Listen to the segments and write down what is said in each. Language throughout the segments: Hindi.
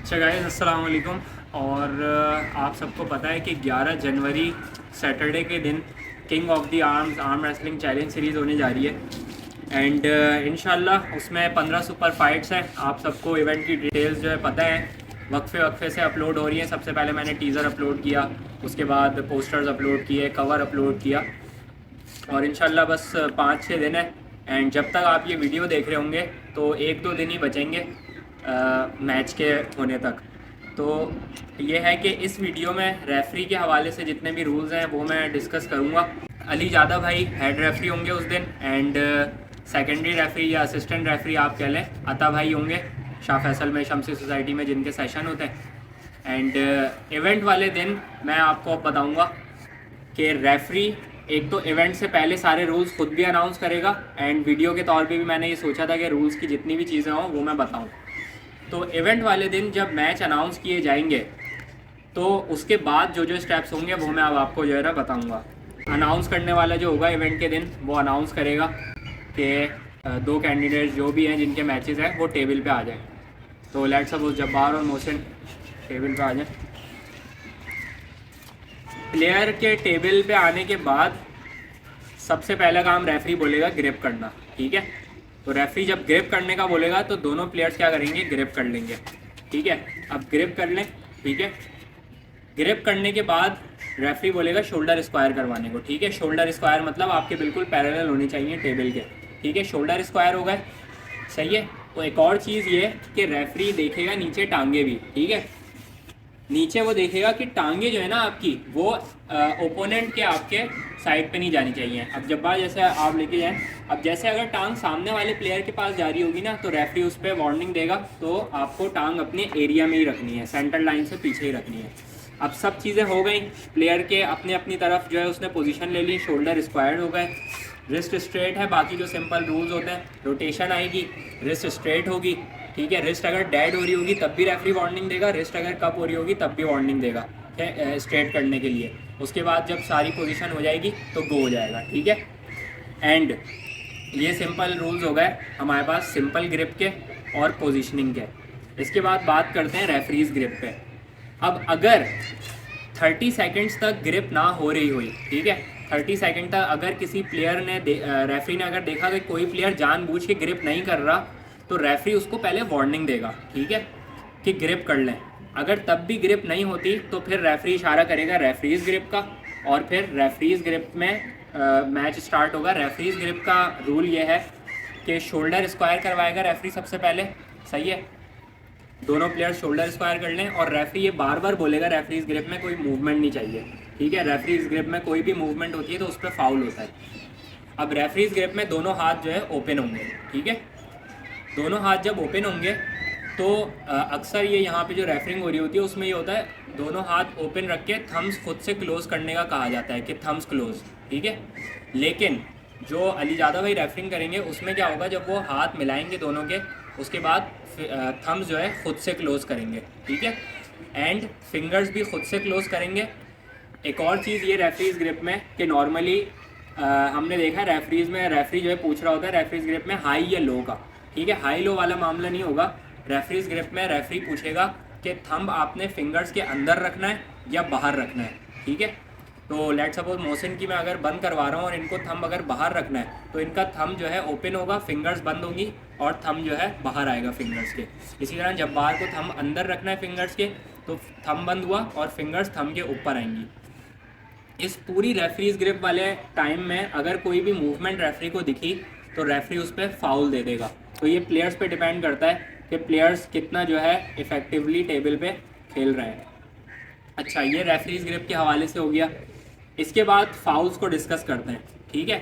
अच्छा गाइस, अस्सलाम वालेकुम। और आप सबको पता है कि 11 जनवरी सैटरडे के दिन king of the arm wrestling challenge series होने जा रही है। एंड इंशाल्लाह उसमें 15 सुपर फाइट्स हैं। आप सबको इवेंट की डिटेल्स जो है पता है, वक्फे वक्फे से अपलोड हो रही हैं। सबसे पहले मैंने टीज़र अपलोड किया, उसके बाद पोस्टर्स अपलोड किए, कवर अपलोड किया, और इंशाल्लाह बस 5-6 दिन है। एंड जब तक आप ये वीडियो देख रहे होंगे तो 1-2 दिन ही बचेंगे मैच के होने तक। तो ये है कि इस वीडियो में रेफरी के हवाले से जितने भी रूल्स हैं वो मैं डिस्कस करूँगा। अली ज़्यादा भाई हेड रेफरी होंगे उस दिन, एंड सेकेंडरी रेफरी या असिस्टेंट रेफरी आप कह लें अता भाई होंगे शाह फैसल में, शमसी सोसाइटी में जिनके सेशन होते हैं। एंड इवेंट वाले दिन मैं आपको बताऊँगा कि रेफरी एक तो इवेंट से पहले सारे रूल्स खुद भी अनाउंस करेगा, एंड वीडियो के तौर पे भी मैंने ये सोचा था कि रूल्स की जितनी भी चीज़ें हों वो मैं बताऊं। तो इवेंट वाले दिन जब मैच अनाउंस किए जाएंगे तो उसके बाद जो जो स्टेप्स होंगे वो मैं अब आपको जो है ना बताऊँगा। अनाउंस करने वाला जो होगा इवेंट के दिन वो अनाउंस करेगा कि 2 कैंडिडेट जो भी हैं जिनके मैचेस हैं वो टेबल पे आ जाएं। तो लेट्स सपोज जब्बार और मोहसिन टेबल पे आ जाएं। प्लेयर के टेबल पे आने के बाद सबसे पहला काम रेफरी बोलेगा ग्रिप करना, ठीक है। तो रेफरी जब ग्रिप करने का बोलेगा तो दोनों प्लेयर्स क्या करेंगे, ग्रिप कर लेंगे, ठीक है। अब ग्रिप कर लें, ठीक है। ग्रिप करने के बाद रेफरी बोलेगा शोल्डर स्क्वायर करवाने को, ठीक है। शोल्डर स्क्वायर मतलब आपके बिल्कुल पैरेलल होनी चाहिए टेबल के, ठीक है। शोल्डर स्क्वायर हो गए, सही है। तो एक और चीज़ ये कि रेफरी देखेगा नीचे टांगे भी, ठीक है। नीचे वो देखेगा कि टांगे जो है ना आपकी वो ओपोनेंट के आपके साइड पे नहीं जानी चाहिए। अब जब बार जैसे आप लेके जाएं, अब जैसे अगर टांग सामने वाले प्लेयर के पास जा रही होगी ना तो रेफरी उस पर वार्निंग देगा, तो आपको टांग अपने एरिया में ही रखनी है, सेंटर लाइन से पीछे ही रखनी है। अब सब चीज़ें हो गई, प्लेयर के अपने अपनी तरफ जो है उसने पोजीशन ले ली, शोल्डर स्क्वायर्ड हो गए, रिस्ट स्ट्रेट है। बाकी जो सिंपल रूल्स होते हैं, रोटेशन आएगी, रिस्ट स्ट्रेट होगी, ठीक है। रिस्ट अगर डेड हो रही होगी तब भी रेफरी वार्निंग देगा, रिस्ट अगर कप हो रही होगी तब भी वार्निंग देगा स्ट्रेट करने के लिए। उसके बाद जब सारी पोजीशन हो जाएगी तो गो हो जाएगा, ठीक है। एंड ये सिंपल रूल्स हो गए हमारे पास सिंपल ग्रिप के और पोजीशनिंग के। इसके बाद बात करते हैं रेफरीज ग्रिप पे। अब अगर 30 सेकेंड्स तक ग्रिप ना हो रही हुई, ठीक है, 30 सेकेंड तक अगर किसी प्लेयर ने रेफरी ने अगर देखा कि कोई प्लेयर जानबूझ के ग्रिप नहीं कर रहा तो रेफरी उसको पहले वार्निंग देगा, ठीक है, कि ग्रिप कर लें। अगर तब भी ग्रिप नहीं होती तो फिर रेफरी इशारा करेगा रेफरीज ग्रिप का, और फिर रेफरीज ग्रिप में मैच स्टार्ट होगा। रेफरीज ग्रिप का रूल ये है कि शोल्डर स्क्वायर करवाएगा रेफरी सबसे पहले, सही है। दोनों प्लेयर शोल्डर स्क्वायर कर लें, और रेफरी ये बार बार बोलेगा रेफरीज ग्रिप में कोई मूवमेंट नहीं चाहिए, ठीक है। रेफरीज ग्रिप में कोई भी मूवमेंट होती है तो उस पर फाउल होता है। अब रेफरीज ग्रिप में दोनों हाथ जो है ओपन होंगे, ठीक है। दोनों हाथ जब ओपन होंगे तो अक्सर ये यहाँ पे जो रेफरिंग हो रही होती है उसमें ये होता है दोनों हाथ ओपन रख के थम्स खुद से क्लोज़ करने का कहा जाता है कि थम्स क्लोज, ठीक है। लेकिन जो अली ज़्यादा भाई रेफरिंग करेंगे उसमें क्या होगा, जब वो हाथ मिलाएंगे दोनों के उसके बाद थम्स जो है खुद से क्लोज़ करेंगे, ठीक है। एंड फिंगर्स भी खुद से क्लोज़ करेंगे। एक और चीज़ ये रेफरीज ग्रिप में कि नॉर्मली हमने देखा रेफरीज में रेफरी जो है पूछ रहा होता है रेफरीज ग्रिप में हाई या लो का, ठीक है। हाई लो वाला मामला नहीं होगा। रेफरीज ग्रिप में रेफरी पूछेगा कि थंब आपने फिंगर्स के अंदर रखना है या बाहर रखना है, ठीक है। तो लेट सपोज मोहसिन की मैं अगर बंद करवा रहा हूँ और इनको थंब अगर बाहर रखना है तो इनका थंब जो है ओपन होगा, फिंगर्स बंद होंगी और थंब जो है बाहर आएगा फिंगर्स के। इसी तरह जब बाहर को थंब अंदर रखना है फिंगर्स के तो थंब बंद हुआ और फिंगर्स थंब के ऊपर आएंगी। इस पूरी रेफरीज ग्रिप वाले टाइम में अगर कोई भी मूवमेंट रेफरी को दिखी तो रेफरी उस पर फाउल दे देगा। तो ये प्लेयर्स पे डिपेंड करता है कि प्लेयर्स कितना जो है इफ़ेक्टिवली टेबल पे खेल रहे हैं। अच्छा, ये रेफरीज ग्रिप के हवाले से हो गया। इसके बाद फाउल्स को डिस्कस करते हैं, ठीक है।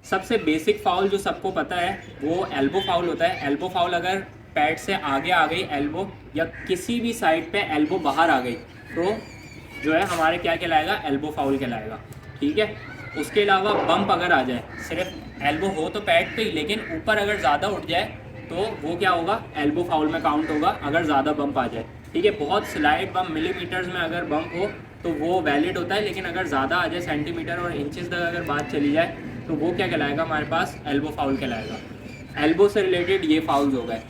सबसे बेसिक फाउल जो सबको पता है वो एल्बो फाउल होता है। एल्बो फाउल अगर पैड से आगे आ गई एल्बो या किसी भी साइड पे एल्बो बाहर आ गई तो जो है हमारे क्या कहलाएगा, एल्बो फाउल कहलाएगा, ठीक है। उसके अलावा बम्प अगर आ जाए, सिर्फ एल्बो हो तो पैड पे ही लेकिन ऊपर अगर ज़्यादा उठ जाए तो वो क्या होगा, एल्बो फाउल में काउंट होगा अगर ज़्यादा बम्प आ जाए, ठीक है। बहुत स्लाइड बम्प मिलीमीटर्स में अगर बम्प हो तो वो वैलिड होता है, लेकिन अगर ज़्यादा आ जाए सेंटीमीटर और इंचेस तक अगर बात चली जाए तो वो क्या कहलाएगा, हमारे पास एल्बो फाउल कहलाएगा। एल्बो से रिलेटेड ये फाउल्स हो गए।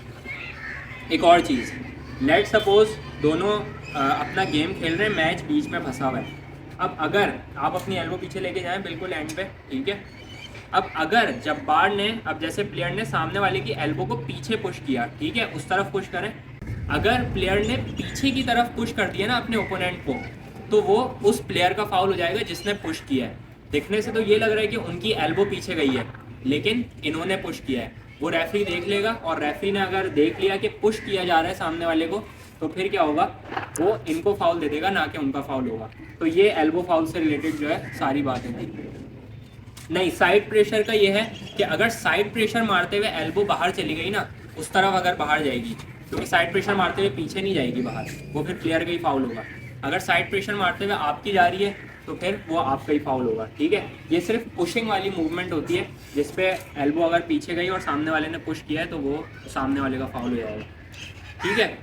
एक और चीज़, लेट सपोज दोनों अपना गेम खेल रहे हैं, मैच बीच में फंसा हुआ है। अब अगर आप अपनी एल्बो पीछे लेके जाएं बिल्कुल एंड पे, ठीक है। अब अगर जब्बार ने, अब जैसे प्लेयर ने सामने वाले की एल्बो को पीछे पुश किया, ठीक है, उस तरफ पुश करें। अगर प्लेयर ने पीछे की तरफ पुश कर दिया ना अपने ओपोनेंट को, तो वो उस प्लेयर का फाउल हो जाएगा जिसने पुश किया है। देखने से तो ये लग रहा है कि उनकी एल्बो पीछे गई है, लेकिन इन्होंने पुश किया है। वो रेफरी देख लेगा, और रेफरी ने अगर देख लिया कि पुश किया जा रहा है सामने वाले को, तो फिर क्या होगा, वो इनको फाउल दे देगा, ना कि उनका फाउल होगा। तो ये एल्बो फाउल से रिलेटेड जो है सारी बातें थी। नहीं, साइड प्रेशर का ये है कि अगर साइड प्रेशर मारते हुए एल्बो बाहर चली गई ना, उस तरफ अगर बाहर जाएगी, क्योंकि साइड प्रेशर मारते हुए पीछे नहीं जाएगी बाहर, वो फिर प्लेयर का ही फाउल होगा। अगर साइड प्रेशर मारते हुए आपकी जा रही है तो फिर वो आपका ही फाउल होगा, ठीक है। ये सिर्फ पुशिंग वाली मूवमेंट होती है, जिसपे एल्बो अगर पीछे गई और सामने वाले ने पुश किया है तो वो सामने वाले का फाउल हो जाएगा, ठीक है।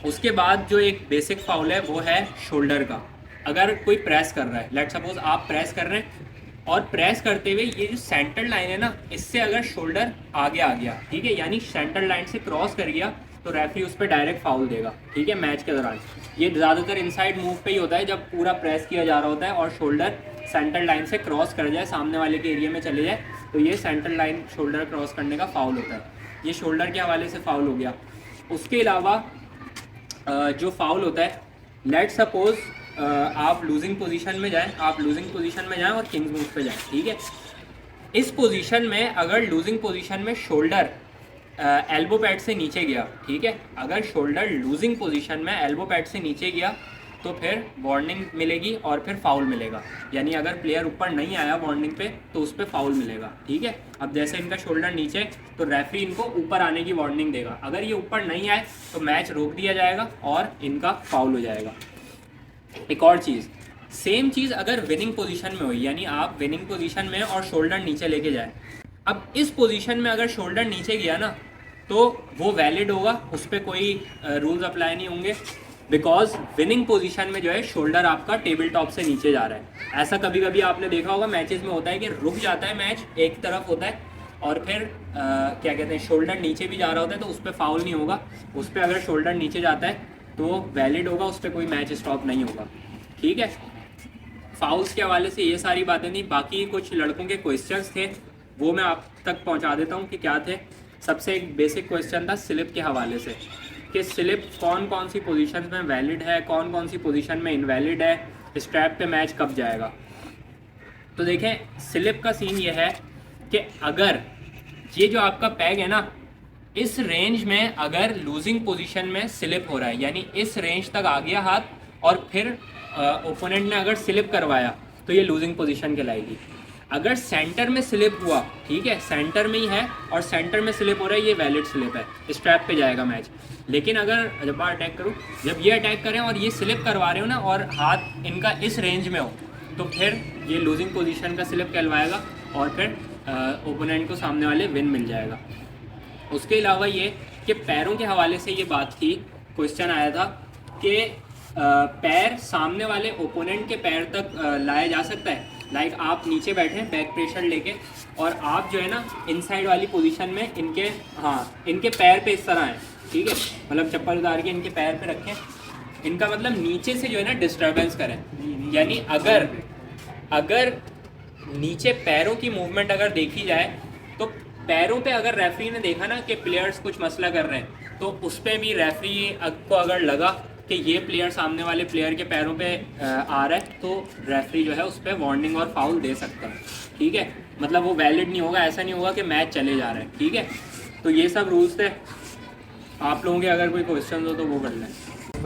उसके बाद जो एक बेसिक फाउल है वो है शोल्डर का। अगर कोई प्रेस कर रहा है, लेट सपोज आप प्रेस कर रहे हैं, और प्रेस करते हुए ये जो सेंटर लाइन है ना, इससे अगर शोल्डर आगे आ गया, ठीक है, यानी सेंटर लाइन से क्रॉस कर गया, तो रेफरी उस पर डायरेक्ट फाउल देगा, ठीक है, मैच के दौरान। ये ज़्यादातर इनसाइड मूव पे ही होता है, जब पूरा प्रेस किया जा रहा होता है और शोल्डर सेंटर लाइन से क्रॉस कर जाए, सामने वाले के एरिया में चले जाए, तो ये सेंटर लाइन शोल्डर क्रॉस करने का फाउल होता है। ये शोल्डर के हवाले से फाउल हो गया। उसके अलावा जो फाउल होता है, लेट सपोज आप लूजिंग पोजीशन में जाएं, आप लूजिंग पोजीशन में जाएं और किंग्स मूव पे जाएं, ठीक है। इस पोजीशन में अगर लूजिंग पोजीशन में शोल्डर एल्बो पैड से नीचे गया, ठीक है, अगर शोल्डर लूजिंग पोजीशन में एल्बो पैड से नीचे गया, तो फिर वार्निंग मिलेगी और फिर फाउल मिलेगा। यानी अगर प्लेयर ऊपर नहीं आया वार्निंग पे, तो उस पर फाउल मिलेगा, ठीक है। अब जैसे इनका शोल्डर नीचे, तो रेफरी इनको ऊपर आने की वार्निंग देगा। अगर ये ऊपर नहीं आए तो मैच रोक दिया जाएगा और इनका फाउल हो जाएगा। एक और चीज़, सेम चीज़ अगर विनिंग पोजीशन में हुई, यानी आप विनिंग पोजीशन में और शोल्डर नीचे लेके जाए। अब इस पोजीशन में अगर शोल्डर नीचे गया ना, तो वो वैलिड होगा, उस पर कोई रूल्स अप्लाई नहीं होंगे, बिकॉज विनिंग पोजीशन में जो है शोल्डर आपका टेबल टॉप से नीचे जा रहा है। ऐसा कभी कभी आपने देखा होगा मैचेस में होता है कि रुक जाता है मैच, एक तरफ होता है, और फिर क्या कहते हैं, शोल्डर नीचे भी जा रहा होता है, तो उस पर फाउल नहीं होगा। उस पर अगर शोल्डर नीचे जाता है तो वैलिड होगा, उस पर कोई मैच स्टॉप नहीं होगा, ठीक है। फाउल्स के हवाले से ये सारी बातें थी। बाकी कुछ लड़कों के क्वेश्चंस थे, वो मैं आप तक पहुंचा देता हूं कि क्या थे। सबसे एक बेसिक क्वेश्चन था स्लिप के हवाले से, कि स्लिप कौन कौन सी पोजीशन में वैलिड है, कौन कौन सी पोजीशन में इनवैलिड है, स्ट्रैप पे मैच कब जाएगा। तो देखें, स्लिप का सीन ये है कि अगर ये जो आपका पैग है ना, इस रेंज में अगर लूजिंग पोजीशन में स्लिप हो रहा है, यानी इस रेंज तक आ गया हाथ, और फिर ओपोनेंट ने अगर स्लिप करवाया, तो ये लूजिंग पोजीशन कहलाएगी। अगर सेंटर में स्लिप हुआ, ठीक है, सेंटर में ही है और सेंटर में स्लिप हो रहा है, ये वैलिड स्लिप है, स्ट्रैप पे जाएगा मैच। लेकिन अगर जब मैं अटैक करूँ, जब ये अटैक करें और ये स्लिप करवा रहे हो ना, और हाथ इनका इस रेंज में हो, तो फिर ये लूजिंग पोजीशन का स्लिप कहलवाएगा, और फिर ओपोनेंट को सामने वाले विन मिल जाएगा। उसके अलावा ये कि पैरों के हवाले से ये बात थी, क्वेश्चन आया था कि पैर सामने वाले ओपोनेंट के पैर तक लाया जा सकता है। लाइक आप नीचे बैठे हैं बैक प्रेशर लेके, और आप जो है ना इनसाइड वाली पोजीशन में इनके पैर पे इस तरह हैं, ठीक है, मतलब चप्पल उतार के इनके पैर पे रखें, इनका मतलब नीचे से जो है ना डिस्टर्बेंस करें। यानी अगर नीचे पैरों की मूवमेंट अगर देखी जाए, तो पैरों पे अगर रेफरी ने देखा ना कि प्लेयर्स कुछ मसला कर रहे हैं, तो उस पर भी रेफरी को अगर लगा कि ये प्लेयर सामने वाले प्लेयर के पैरों पे आ रहा है, तो रेफरी जो है उस पर वार्निंग और फाउल दे सकता है, ठीक है। मतलब वो वैलिड नहीं होगा, ऐसा नहीं होगा कि मैच चले जा रहा है, ठीक है। तो ये सब रूल्स थे। आप लोगों के अगर कोई क्वेश्चन हो तो वो कर लें।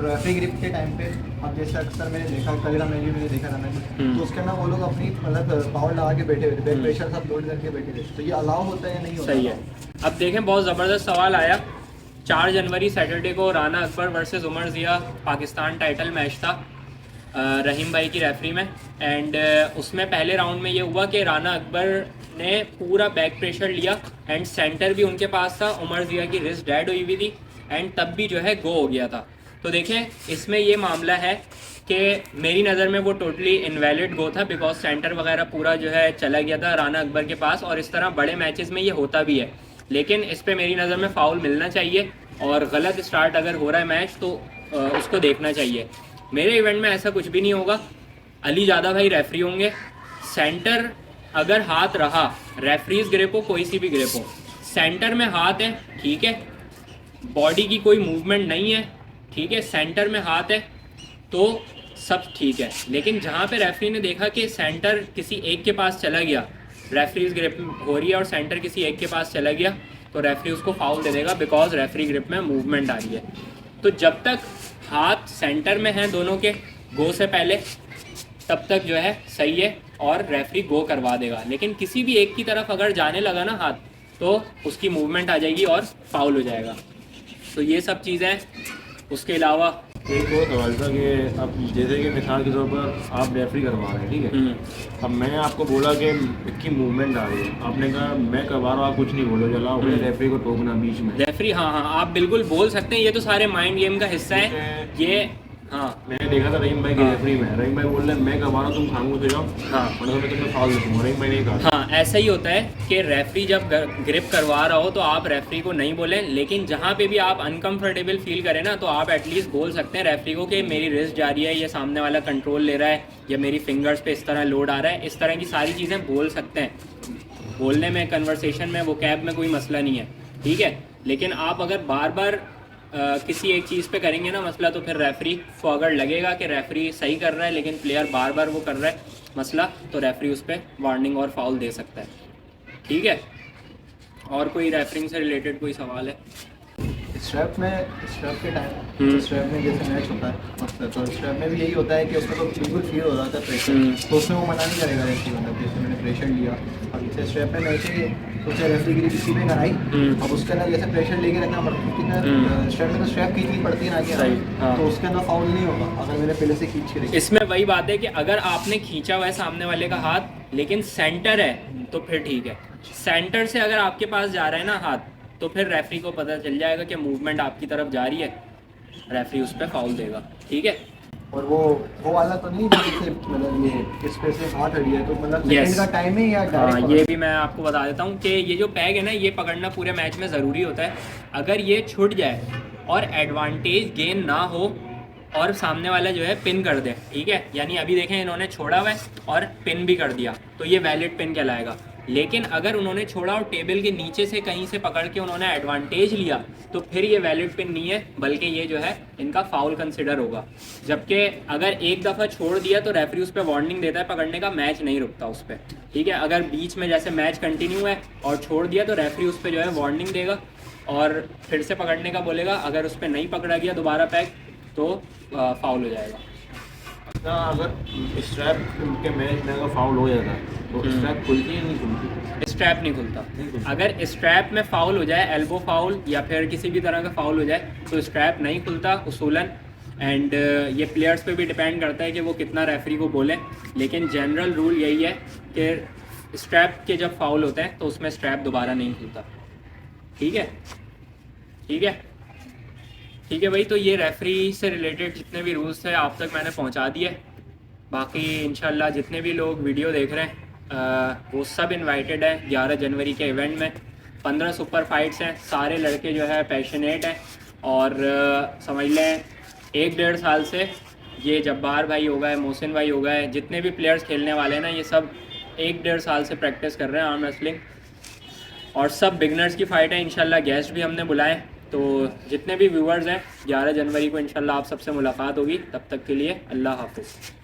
रेफरी ग्रिप के टाइम पे अब जैसे अक्सर मैंने देखा, कल मैंने देखा था मैंने, तो उसके अंदर वो लोग अपनी मतलब पावर लगा के बैठे हुए थे, बैक प्रेशर सब लोड करके बैठे थे, तो ये अलाउ होता है या नहीं होता? सही है। अब देखें, बहुत ज़बरदस्त सवाल आया। 4 जनवरी सैटरडे को Rana Akbar versus Umar Zia Pakistan title match था रहीम भाई की रेफरी में, एंड उसमें पहले राउंड में ये हुआ कि राना अकबर ने पूरा बैक प्रेशर लिया, एंड सेंटर भी उनके पास था, उमर ज़िया की रिस्ट डेड हुई थी, एंड तब भी जो है गो हो गया था। तो देखें, इसमें ये मामला है कि मेरी नज़र में वो टोटली इनवैलिड गो था, बिकॉज सेंटर वगैरह पूरा जो है चला गया था राना अकबर के पास, और इस तरह बड़े मैचेस में ये होता भी है। लेकिन इस पर मेरी नज़र में फ़ाउल मिलना चाहिए, और गलत स्टार्ट अगर हो रहा है मैच तो उसको देखना चाहिए। मेरे इवेंट में ऐसा कुछ भी नहीं होगा। अली ज़्यादा भाई रेफरी होंगे। सेंटर अगर हाथ रहा, रेफरीज ग्रिप हो कोई सी भी ग्रिप हो, सेंटर में हाथ है ठीक है, बॉडी की कोई मूवमेंट नहीं है ठीक है, सेंटर में हाथ है तो सब ठीक है। लेकिन जहाँ पे रेफरी ने देखा कि सेंटर किसी एक के पास चला गया, रेफरीज ग्रिप हो रही है और सेंटर किसी एक के पास चला गया, तो रेफरी उसको फाउल दे देगा बिकॉज रेफरी ग्रिप में मूवमेंट आ रही है। तो जब तक हाथ सेंटर में है दोनों के गो से पहले, तब तक जो है सही है और रेफरी गो करवा देगा। लेकिन किसी भी एक की तरफ अगर जाने लगा ना हाथ, तो उसकी मूवमेंट आ जाएगी और फाउल हो जाएगा। तो ये सब चीज़ें। उसके अलावा एक और सवाल था कि अब जैसे कि मिसाल के तौर पर आप रेफरी करवा रहे हैं ठीक है, अब मैंने आपको बोला कि इसकी मूवमेंट आ रही है, आपने कहा मैं करवा रहा हूँ, आप कुछ नहीं बोलो, चला रेफरी को टोकना बीच में। रेफरी हाँ हाँ आप बिल्कुल बोल सकते हैं, ये तो सारे माइंड गेम का हिस्सा है ये। हाँ मैंने देखा था रहीम भाई की रेफरी में, रहीम भाई बोल रहे हैं मैं करवा रहा हूँ, तुम खामोश हो जाओ, हाँ मतलब मैं तुम्हें फाउल दे दूँगा, रहीम भाई ने कहा। हाँ ऐसा ही होता है कि रेफरी जब ग्रिप करवा रहा हो तो आप रेफरी को नहीं बोलें, लेकिन जहाँ पे भी आप अनकंफर्टेबल फील करें ना, तो आप एटलीस्ट बोल सकते हैं रेफरी को कि मेरी रिस्ट जा रही है, ये सामने वाला कंट्रोल ले रहा है, या मेरी फिंगर्स पे इस तरह लोड आ रहा है, इस तरह की सारी चीज़ें बोल सकते हैं। बोलने में, कन्वर्सेशन में, वो कैब में कोई मसला नहीं है ठीक है। लेकिन आप अगर बार बार किसी एक चीज़ पे करेंगे ना मसला, तो फिर रेफरी को अगर लगेगा कि रेफरी सही कर रहा है लेकिन प्लेयर बार बार वो कर रहा है मसला, तो रेफरी उस पर वार्निंग और फाउल दे सकता है ठीक है। और कोई रेफरिंग से रिलेटेड कोई सवाल है? स्ट्रैप के टाइम स्ट्रैप में जैसे मैच होता है तो स्ट्रैप में भी यही होता है कि उसमें तो बिल्कुल फील हो जाता है प्रेशर, तो उसमें वो मना नहीं करेगा रेफरी, मतलब जैसे मैंने प्रेशर लिया अब जैसे स्ट्रैप में मैच है तो चाहे रेफरी की किसी में कराई, अब उसके अंदर जैसे प्रेशर लेके रखना पड़ता है क्योंकि स्ट्रैप में तो स्ट्रैप खींचनी पड़ती है ना कि हाँ। तो उसके अंदर फाउल नहीं होगा अगर मैंने पहले से खींच के रखी। इसमें वही बात है कि अगर आपने खींचा हुआ है सामने वाले का हाथ लेकिन सेंटर है तो फिर ठीक है। सेंटर से अगर आपके पास जा रहा है ना हाथ, तो फिर रेफरी को पता चल जाएगा कि मूवमेंट आपकी तरफ जा रही है, रेफरी उस पर फाउल देगा ठीक है। और वो वाला तो नहीं जैसे मतलब ये इस पे से हाथ हड़ी है तो मतलब सेकंड का टाइम है या हाँ डायरेक्ट? ये भी मैं आपको बता देता हूँ कि ये जो पैग है ना, ये पकड़ना पूरे मैच में ज़रूरी होता है। अगर ये छूट जाए और एडवांटेज गेन ना हो और सामने वाला जो है पिन कर दे ठीक है, यानी अभी देखें इन्होंने छोड़ा हुआ है और पिन भी कर दिया, तो ये वैलिड पिन कहलाएगा। लेकिन अगर उन्होंने छोड़ा और टेबल के नीचे से कहीं से पकड़ के उन्होंने एडवांटेज लिया, तो फिर ये वैलिड पिन नहीं है, बल्कि ये जो है इनका फाउल कंसिडर होगा। जबकि अगर एक दफ़ा छोड़ दिया तो रेफरी उस पर वार्निंग देता है पकड़ने का, मैच नहीं रुकता उस पर ठीक है। अगर बीच में जैसे मैच कंटिन्यू है और छोड़ दिया तो रेफरी उस पर जो है वार्निंग देगा और फिर से पकड़ने का बोलेगा। अगर उस पर नहीं पकड़ा गया दोबारा पैक तो फाउल हो जाएगा। अच्छा, अगर स्ट्रैप के मैच में अगर फाउल हो जाता तो स्ट्रैप खुलती है नहीं खुलती? स्ट्रैप नहीं खुलता। अगर स्ट्रैप में फाउल हो जाए, एल्बो फाउल या फिर किसी भी तरह का फाउल हो जाए, तो स्ट्रैप नहीं खुलता उसूलन। एंड ये प्लेयर्स पे भी डिपेंड करता है कि वो कितना रेफरी को बोले, लेकिन जनरल रूल यही है कि स्ट्रैप के जब फाउल होते हैं तो उसमें स्ट्रैप दोबारा नहीं खुलता ठीक है। ठीक है ठीक है भाई, तो ये रेफरी से रिलेटेड जितने भी रूल्स थे आप तक मैंने पहुंचा दिए। बाकी इंशाल्लाह जितने भी लोग वीडियो देख रहे हैं वो सब इनवाइटेड है 11 जनवरी के इवेंट में। 15 सुपर फाइट्स हैं, सारे लड़के जो है पैशनेट हैं और समझ लें 1-1.5 साल से ये जब्बार भाई हो गए, मोहसिन भाई हो गए, जितने भी प्लेयर्स खेलने वाले हैं ना, ये सब 1-1.5 साल से प्रैक्टिस कर रहे हैं आर्म रेसलिंग और सब बिगनर्स की फ़ाइट है। इंशाल्लाह गेस्ट भी हमने बुलाए, तो जितने भी व्यूअर्स हैं 11 जनवरी को इंशाल्लाह आप सबसे मुलाकात होगी। तब तक के लिए अल्लाह हाफ़िज़।